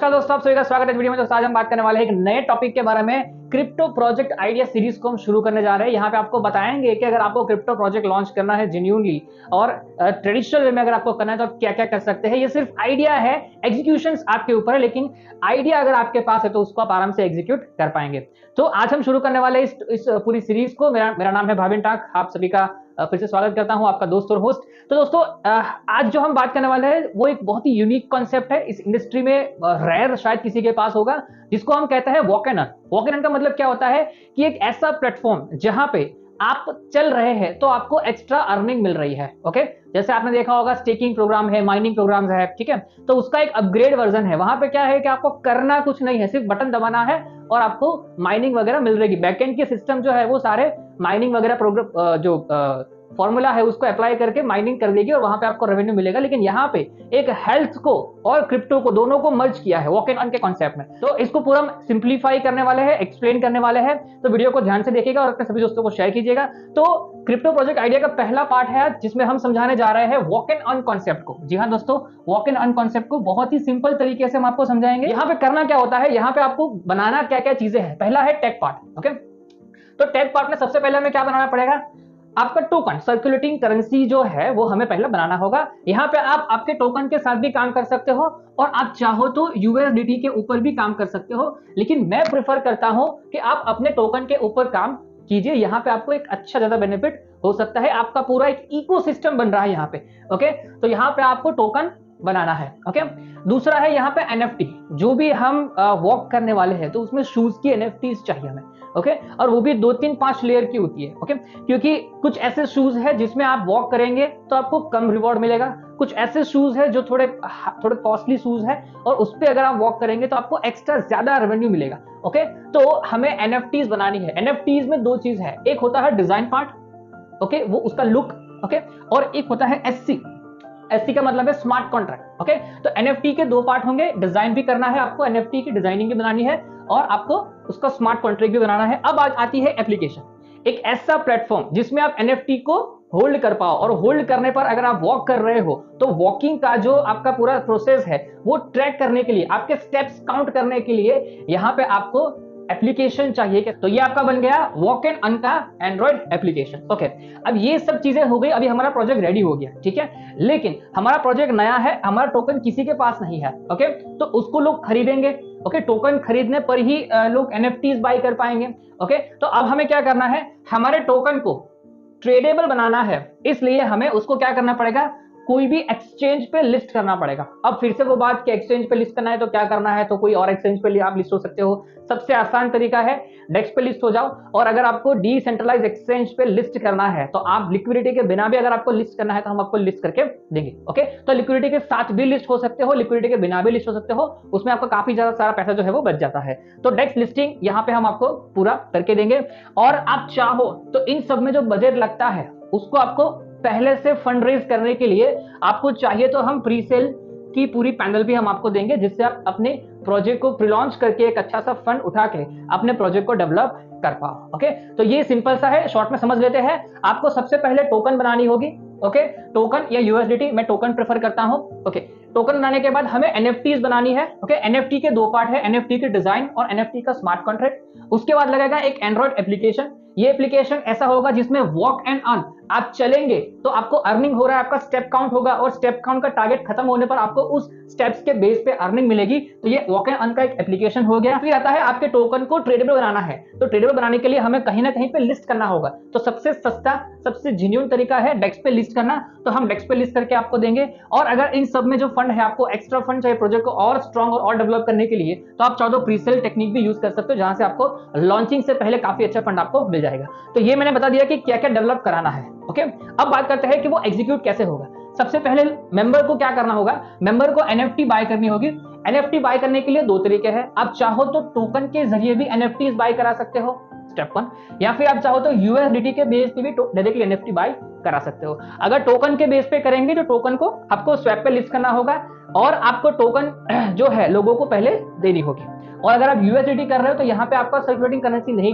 नमस्कार दोस्तों, आप सभी का स्वागत है वीडियो में। दोस्तों आज हम बात करने वाले हैं एक नए टॉपिक के बारे में। क्रिप्टो प्रोजेक्ट आइडिया सीरीज को हम शुरू करने जा रहे हैं। यहाँ पे आपको बताएंगे कि अगर आपको क्रिप्टो प्रोजेक्ट लॉन्च करना है जेन्युइनली और ट्रेडिशनल वे में अगर आपको करना है तो आप क्या क्या कर सकते हैं। ये सिर्फ आइडिया है, एग्जीक्यूशन आपके ऊपर है, लेकिन आइडिया अगर आपके पास है तो उसको आप आराम से एग्जीक्यूट कर पाएंगे। तो आज हम शुरू करने वाले इस पूरी सीरीज को। मेरा नाम है भाविन टाक, आप सभी का फिर से स्वागत करता हूं, आपका दोस्त और होस्ट। तो दोस्तों आज जो हम बात करने वाले हैं वो एक बहुत ही यूनिक कॉन्सेप्ट है। इस इंडस्ट्री में रेयर शायद किसी के पास होगा, जिसको हम कहते हैं walk and earn. Walk and earn का मतलब क्या होता है कि एक ऐसा प्लेटफॉर्म जहां पे आप चल रहे हैं तो आपको एक्स्ट्रा अर्निंग मिल रही है। ओके, जैसे आपने देखा होगा स्टेकिंग प्रोग्राम है, माइनिंग प्रोग्राम है, ठीक है। तो उसका एक अपग्रेड वर्जन है। वहां पे क्या है कि आपको करना कुछ नहीं है, सिर्फ बटन दबाना है और आपको माइनिंग वगैरह मिल रहेगी। बैकएंड के सिस्टम जो है वो सारे माइनिंग वगैरह प्रोग्राम जो फॉर्मूला है उसको अप्लाई करके माइनिंग कर देगी और वहां पे आपको रेवेन्यू मिलेगा। लेकिन यहाँ पे एक हेल्थ को और क्रिप्टो को दोनों को मर्ज किया है वॉक एंड अर्न के कॉन्सेप्ट में। तो इसको पूरा हम सिंप्लीफाई करने वाले हैं, एक्सप्लेन करने वाले हैं। तो वीडियो को ध्यान से देखिएगा और अपने सभी दोस्तों को शेयर कीजिएगा। तो क्रिप्टो प्रोजेक्ट आइडिया का पहला पार्ट है आज, जिसमें हम समझाने जा रहे हैं वॉक एंड अर्न कॉन्सेप्ट को। जी हाँ दोस्तों, वॉक एंड अर्न कॉन्सेप्ट को बहुत ही सिंपल तरीके से हम आपको समझाएंगे। यहाँ पे करना क्या होता है, यहाँ पे आपको बनाना क्या क्या चीजें हैं। पहला है टेक पार्ट। ओके, तो टेक पार्ट में सबसे पहले हमें क्या बनाना पड़ेगा, आपका टोकन सर्कुलेटिंग करेंसी जो है वो हमें पहले बनाना होगा। यहाँ पे आप आपके टोकन के साथ भी काम कर सकते हो और आप चाहो तो यूएसडीटी के ऊपर भी काम कर सकते हो, लेकिन मैं प्रेफर करता हूं कि आप अपने टोकन के ऊपर काम कीजिए। यहाँ पे आपको एक अच्छा ज्यादा बेनिफिट हो सकता है। आपका पूरा एक इकोसिस्टम बन रहा है यहाँ पे। ओके, तो यहाँ पे आपको टोकन बनाना है। ओके, दूसरा है यहाँ पे एनएफटी। जो भी हम वॉक करने वाले हैं तो उसमें शूज की एनएफटीज चाहिए हमें। ओके, और वो भी 2 3 5 लेयर की होती है। ओके, क्योंकि कुछ ऐसे शूज है जिसमें आप वॉक करेंगे तो आपको कम रिवॉर्ड मिलेगा। कुछ ऐसे शूज है जो थोड़े कॉस्टली शूज है और उस पर अगर आप वॉक करेंगे तो आपको एक्स्ट्रा ज्यादा रेवेन्यू मिलेगा। ओके, तो हमें एनएफटीज बनानी है। एनएफटीज में 2 चीज है, एक होता है डिजाइन पार्ट, ओके, वो उसका लुक, ओके, और एक होता है एससी। एससी का मतलब है स्मार्ट कॉन्ट्रैक्ट। ओके, तो एनएफटी के 2 पार्ट होंगे। डिजाइन भी करना है आपको, एनएफटी की डिजाइनिंग भी बनानी है और आपको उसका स्मार्ट कॉन्ट्रैक्ट भी बनाना है। अब आती है एप्लीकेशन, एक ऐसा प्लेटफॉर्म जिसमें आप एनएफटी को होल्ड कर पाओ और होल्ड करने पर अगर आप वॉक कर रहे हो तो वॉकिंग का जो आपका पूरा प्रोसेस है वो ट्रैक करने के लिए, आपके स्टेप्स काउंट करने के लिए यहाँ पे आपको एप्लीकेशन चाहिए। तो ये आपका बन गया वॉक एंड अर्न का एंड्रॉइड एप्लीकेशन। ओके, अब ये सब चीजें हो गई, अभी हमारा प्रोजेक्ट रेडी हो गया, ठीक है। लेकिन हमारा प्रोजेक्ट नया है, हमारा टोकन किसी के पास नहीं है। ओके, तो उसको लोग खरीदेंगे। ओके, टोकन खरीदने पर ही लोग एनएफटीज बाय कर पाएंगे। ओके, तो अब हमें क्या करना है, हमारे टोकन को ट्रेडेबल बनाना है, इसलिए हमें उसको क्या करना पड़ेगा, कोई भी एक्सचेंज पे लिस्ट करना पड़ेगा। अब फिर से वो बात कि एक्सचेंज पे लिस्ट करना है तो क्या करना है, तो कोई और एक्सचेंज पे आप लिस्ट हो सकते हो। सबसे आसान तरीका है डेक्स पे लिस्ट हो जाओ। और अगर आपको डिसेंट्रलाइज एक्सचेंज पे लिस्ट करना है तो आप लिक्विडिटी के बिना भी अगर आपको लिस्ट करना है तो हम आपको लिस्ट करके देंगे। ओके, तो लिक्विडिटी के साथ भी लिस्ट हो सकते हो, लिक्विडिटी के बिना भी लिस्ट हो सकते हो, उसमें आपका काफी ज्यादा सारा पैसा जो है वो बच जाता है। तो डेक्स लिस्टिंग यहाँ पे हम आपको पूरा करके देंगे। और आप चाहो तो इन सब में जो बजट लगता है उसको आपको पहले से फंड रेज करने के लिए आपको चाहिए तो हम प्री सेल की पूरी पैनल भी हम आपको देंगे, जिससे आप अपने प्रोजेक्ट को प्री लॉन्च करके एक अच्छा सा फंड उठा के अपने प्रोजेक्ट को डेवलप कर पाओ। ओके, तो ये सिंपल सा है, शॉर्ट में समझ लेते हैं। आपको सबसे पहले टोकन बनानी होगी। ओके, टोकन या यूएसडीटी, मैं टोकन प्रेफर करता हूं। ओके, टोकन बनाने के बाद हमें एनएफटीज बनानी है। ओके, एनएफटी के 2 पार्ट है, एनएफटी की डिजाइन और एनएफटी का स्मार्ट कॉन्ट्रैक्ट। उसके बाद लगेगा एक एंड्रॉइड एप्लीकेशन। ये एप्लीकेशन ऐसा होगा जिसमें वॉक एंड अर्न, आप चलेंगे तो आपको अर्निंग हो रहा है, आपका स्टेप काउंट होगा और स्टेप काउंट का टारगेट खत्म होने पर आपको उस स्टेप्स के बेस पे अर्निंग मिलेगी। तो ये वॉक एंड अर्न का एक एप्लीकेशन हो गया। फिर आता है आपके टोकन को ट्रेडेबल बनाना है। तो ट्रेडेबल बनाने के लिए हमें कहीं ना कहीं पे लिस्ट करना होगा। तो सबसे सस्ता, सबसे जेन्युइन तरीका है डेक्स पे लिस्ट करना। तो हम डेक्स पे लिस्ट करके आपको देंगे। और अगर इन सब में जो फंड है, आपको एक्स्ट्रा फंड चाहिए प्रोजेक्ट को और स्ट्रॉन्ग और डेवलप करने के लिए, तो आप चाहो तो प्रीसेल टेक्निक भी यूज कर सकते हो, जहां से आपको लॉन्चिंग से पहले काफी अच्छा फंड आपको मिल जाएगा। तो ये मैंने बता दिया कि क्या क्या डेवलप कराना है। ओके, अब बात करते हैं कि वो एग्जीक्यूट कैसे होगा। सबसे पहले मेंबर को क्या करना होगा, मेंबर को एनएफटी बाय करनी होगी। एनएफटी बाय करने के लिए 2 तरीके हैं। आप चाहो तो टोकन के जरिए भी एनएफटीज बाय करा सकते हो, स्टेप 1, या फिर आप चाहो तो यूएसडीटी के बेस पे भी डायरेक्टली एनएफटी बाय करा सकते हो। अगर टोकन के बेस पे करेंगे तो टोकन को आपको स्वैप पे लिस्ट करना होगा और आपको टोकन जो है लोगों को पहले देनी होगी। और अगर आप यूएसडीटी कर रहे हो तो यहाँ पे आपका सर्कुलेटिंग करेंसी नहीं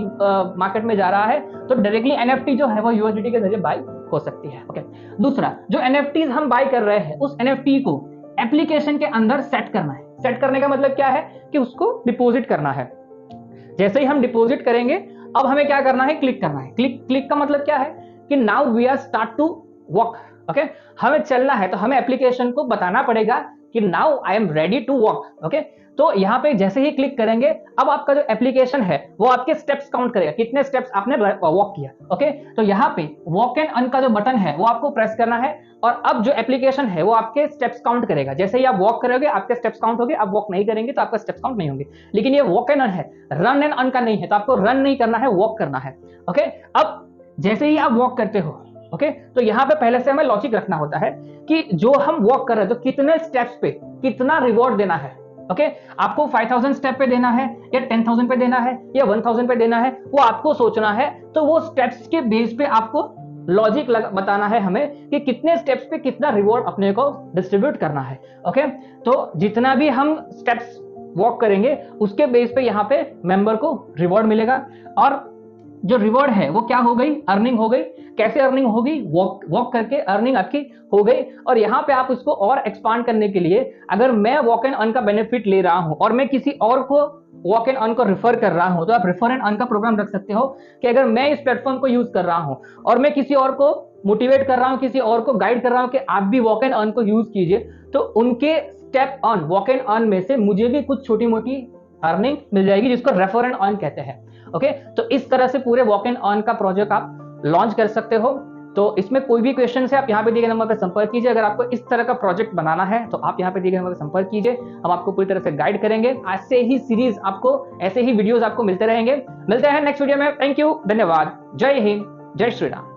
मार्केट में जा रहा है, तो डायरेक्टली एनएफटी जो है वो यूएसडीटी के जरिए बाय हो सकती है। ओके, दूसरा, जो एनएफटीज हम बाय कर रहे हैं उस एनएफटी को एप्लीकेशन के अंदर सेट करना है। सेट करने का मतलब क्या है कि उसको डिपॉजिट करना है। जैसे ही हम डिपॉजिट करेंगे अब हमें क्या करना है, क्लिक करना है। क्लिक का मतलब क्या है कि now we are start to walk. Okay, हमें चलना है तो हमें एप्लीकेशन को बताना पड़ेगा कि now I am ready to walk. Okay, तो यहाँ पे जैसे ही क्लिक करेंगे अब आपका जो एप्लीकेशन है वो आपके स्टेप्स काउंट करेगा, कितने स्टेप्स आपने वॉक किया। ओके, तो यहाँ पे वॉक एंड अन का जो बटन है वो आपको प्रेस करना है और अब जो एप्लीकेशन है वो आपके स्टेप्स काउंट करेगा। जैसे ही आप वॉक करोगे आपके स्टेप्स काउंट होंगे, आप वॉक नहीं करेंगे तो आपका स्टेप्स काउंट नहीं होंगे। लेकिन ये वॉक एंड अन है, रन एंड अन का नहीं है, तो आपको रन नहीं करना है, वॉक करना है। ओके, अब जैसे ही आप वॉक करते हो, ओके, तो यहाँ पे पहले से हमें लॉजिक रखना होता है कि जो हम वॉक कर रहे हैं तो कितने स्टेप्स पे कितना रिवॉर्ड देना है। ओके, आपको 5000 स्टेप पे देना है या 10,000 पे देना है या 1000 पे देना है, वो आपको सोचना है। तो वो स्टेप्स के बेस पे आपको लॉजिक बताना है हमें कि कितने स्टेप्स पे कितना रिवॉर्ड अपने को डिस्ट्रीब्यूट करना है। ओके, तो जितना भी हम स्टेप्स वॉक करेंगे उसके बेस पे यहाँ पे मेंबर को रिवॉर्ड मिलेगा। और जो रिवॉर्ड है वो क्या हो गई, अर्निंग हो गई। कैसे अर्निंग होगी, वॉक करके अर्निंग आपकी हो गई। और यहाँ पे आप उसको और एक्सपांड करने के लिए, अगर मैं वॉक एंड अर्न का बेनिफिट ले रहा हूं और मैं किसी और को वॉक एंड अर्न को रेफर कर रहा हूं, तो आप रेफर एंड अर्न का प्रोग्राम रख सकते हो कि अगर मैं इस प्लेटफॉर्म को यूज कर रहा हूं और मैं किसी और को मोटिवेट कर रहा हूं, किसी और को गाइड कर रहा हूं कि आप भी वॉक एंड अर्न को यूज कीजिए, तो उनके step on walk and earn में से मुझे भी कुछ छोटी मोटी अर्निंग मिल जाएगी, जिसको रेफर एंड अर्न कहते हैं। ओके, तो इस तरह से पूरे वॉक एंड अर्न का प्रोजेक्ट आप लॉन्च कर सकते हो। तो इसमें कोई भी क्वेश्चन है आप यहाँ पे दिए गए नंबर पर संपर्क कीजिए। अगर आपको इस तरह का प्रोजेक्ट बनाना है तो आप यहाँ पे दिए गए नंबर पर संपर्क कीजिए, हम आपको पूरी तरह से गाइड करेंगे। ऐसे ही सीरीज आपको, ऐसे ही वीडियोस आपको मिलते रहेंगे। मिलते हैं नेक्स्ट वीडियो में। थैंक यू, धन्यवाद, जय हिंद, जय श्री राम।